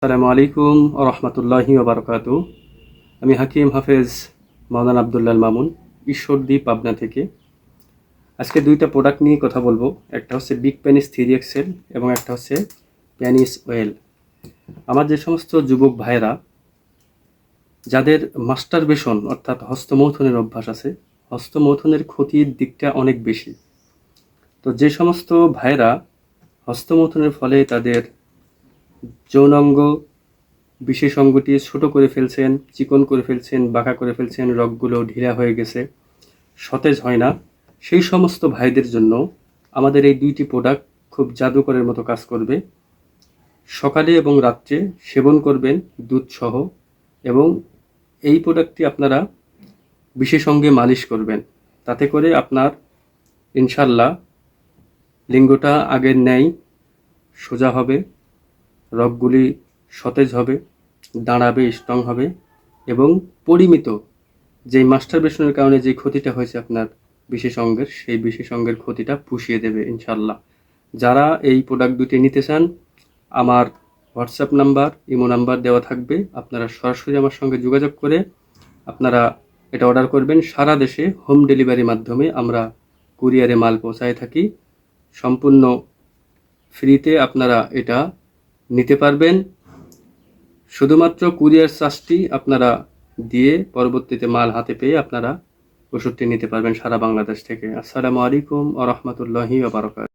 আসসালামু আলাইকুম ওয়া রাহমাতুল্লাহি ওয়া বারাকাতুহু। আমি হাকিম হাফেজ মাওলানা আব্দুল্লাহ মামুন, ঈশ্বরদী, পাবনা থেকে। আজকে দুইটা প্রোডাক্ট নিয়ে কথা বলবো। একটা হচ্ছে বিগ পেনিস 3 এক্সেল এবং একটা হচ্ছে পেনিস অয়েল। আমার যে সমস্ত যুবক ভাইয়েরা যাদের মাস্টারবেশন অর্থাৎ হস্তমৈথুনের অভ্যাস আছে, হস্তমৈথুনের ক্ষতির দিকটা অনেক বেশি। তো যে সমস্ত ভাইয়েরা হস্তমৈথুনের ফলে তাদের যৌনাঙ্গ বিশেষ অঙ্গটি ছোট করে ফেলছেন, চিকন করে ফেলছেন, বাঁকা করে ফেলছেন, রগগুলো ঢিলা হয়ে গেছে, সতেজ হয় না, সেই সমস্ত ভাইদের জন্য আমাদের এই দুইটি প্রোডাক্ট খুব জাদুকরের মতো কাজ করবে। সকালে এবং রাত্রে সেবন করবেন দুধসহ, এবং এই প্রোডাক্টটি আপনারা বিশেষ অঙ্গে মালিশ করবেন। তাতে করে আপনার ইনশাল্লাহ লিঙ্গটা আগের ন্যায় সোজা হবে, রগগুলি সতেজ হবে, দাঁড়াবে, স্ট্রং হবে, এবং পরিমিত যেই মাস্টারবেশনের কারণে যে ক্ষতিটা হয়েছে আপনার বিশেষ অঙ্গের, সেই বিশেষ অঙ্গের ক্ষতিটা পুষিয়ে দেবে ইনশাল্লাহ। যারা এই প্রোডাক্ট দুটি নিতে চান, আমার হোয়াটসঅ্যাপ নাম্বার, ইমো নাম্বার দেওয়া থাকবে। আপনারা সরাসরি আমার সঙ্গে যোগাযোগ করে আপনারা এটা অর্ডার করবেন। সারা দেশে হোম ডেলিভারির মাধ্যমে আমরা কুরিয়ারে মাল পৌঁছায় থাকি। সম্পূর্ণ ফ্রিতে আপনারা এটা নিতে পারবেন। শুধুমাত্র কুরিয়ার চার্জটি আপনারা দিয়ে পরবর্তীতে মাল হাতে পেয়ে আপনারা ওষুধটি নিতে পারবেন সারা বাংলাদেশ থেকে। আসসালামু আলাইকুম ওয়া রাহমাতুল্লাহি ওয়া বারাকাতুহু।